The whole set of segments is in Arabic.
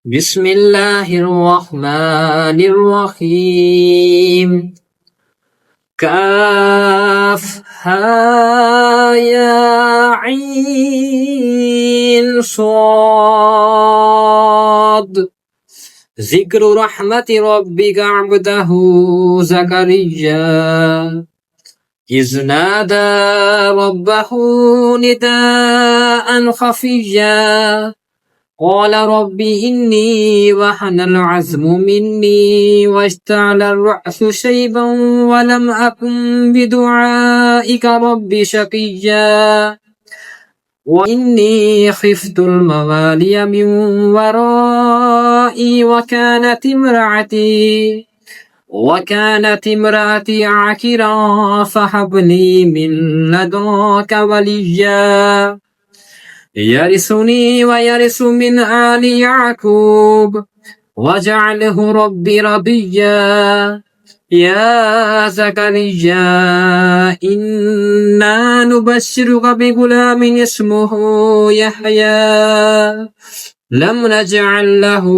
بسم الله الرحمن الرحيم كافها يا عين صاد ذكر رحمة ربك عبده زكريا إذ نادى ربه نداء خفيا قال رب إني وهن العزم مني واشتعل الرأس شيبا ولم أكن بدعائك رب شقيا وإني خفت الموالي من ورائي وكانت امرأتي عاكرا فهب لي من لدنك وليا يرثني ويرث من آل يعقوب واجعله ربي رضيا يا زكريا إنا نبشرك بغلام اسمه يحيى لم نجعل له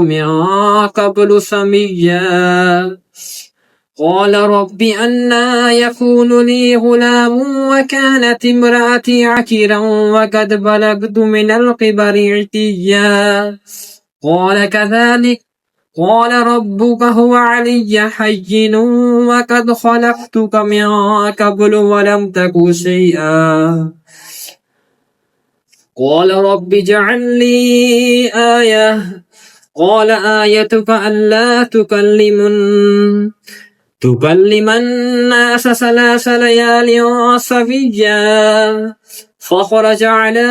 من قبل سميا قال رب أنى يكون لي غلام وكانت امرأتي عكرا وقد بلغت من الكبر عتيا قال كذلك قال ربك هو علي حين وقد خلقتك من قبل ولم تك شيئا قال رب اجعل لي آية قال آيتك ألا تكلم الناس 3 ليال صفيا فخرج على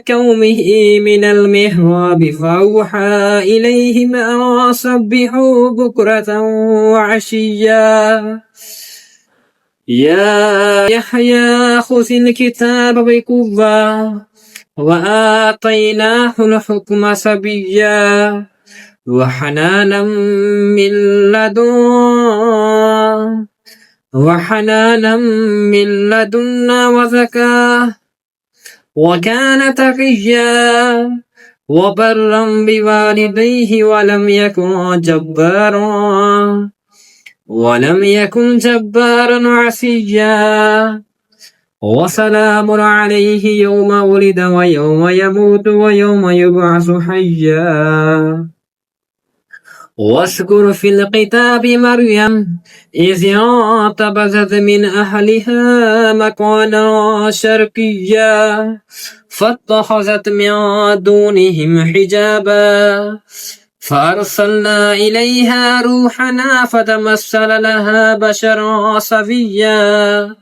قومه من المحراب فأوحى إليهم أن سبحوا بكرة وعشيا يا يحيى خذ الكتاب بقوة وآتيناه الحكم صبيا وحنانا من لدنا وزكاة وكان تقيا وبرا بوالديه ولم يكن جبارا عصيا وسلام عليه يوم ولد ويوم يموت ويوم يبعث حيا واذكر في الكتاب مريم إذ انتبذت من أهلها مكانا شرقيا فاتخذت من دونهم حجابا فأرسلنا إليها روحنا فتمثل لها بشرا سويا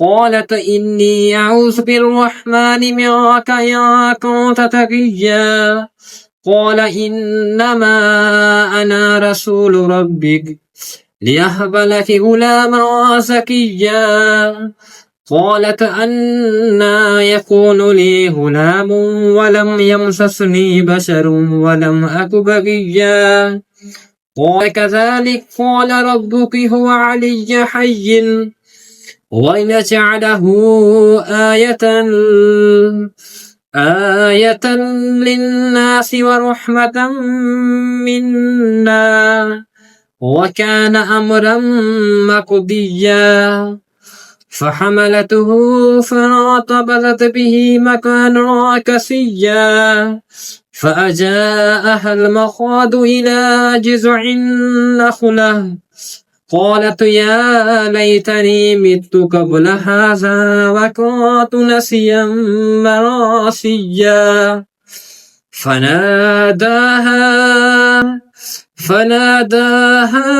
قالت إني أعوذ بالرحمن منك إن كنت تقيا قال إنما أنا رسول ربك ليهب لك غلاما زكيا قالت أنى يكون لي غلام ولم يمسسني بشر ولم أك بغيا قال كذلك قال ربك هو علي حي ولنجعله آية للناس ورحمة منا وكان أمرا مقضيا فحملته فانتبذت به مكانا قصيا فأجاءها المخاض إلى جذع النخلة قالت يا ليتني مت قبل هذا وكنت نسيا منسيا فناداها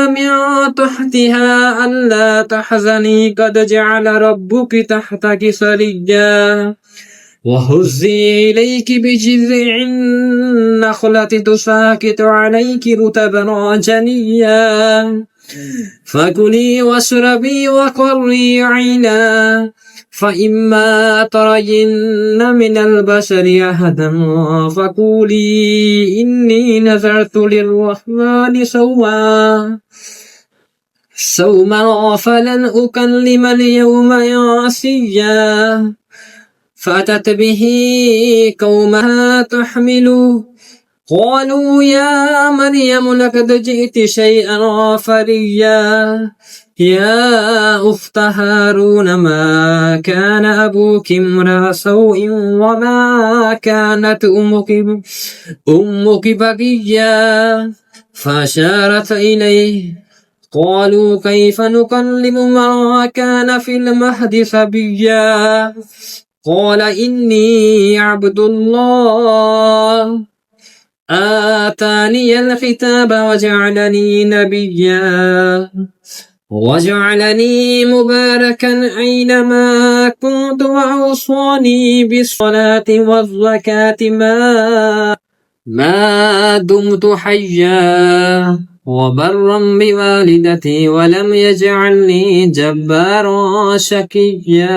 من تحتها ألا تحزني قد جعل ربك تحتك سريا وهزي إليك بجذع النخلة تساقط عليك رطبا جنيا فكلي واشربي وقري عينا فإما ترين من البشر أحدا فقولي إني نذرت للرحمن صوما فلن أكلم اليوم إنسيا فأتت به قومها تحمله قالوا يا مريم لقد جئت شيئا فريا يا أخت هارون ما كان أبوك امرأ سوء وما كانت أمك بغيا فأشارت إليه قالوا كيف نكلم من كان في المهد صبيا قال إني عبد الله آتاني الكتاب وجعلني نبيا وجعلني مباركا أينما كنت وأوصاني بالصلاة والزكاة ما دمت حيا وبرا بوالدتي ولم يجعلني جبارا شقيا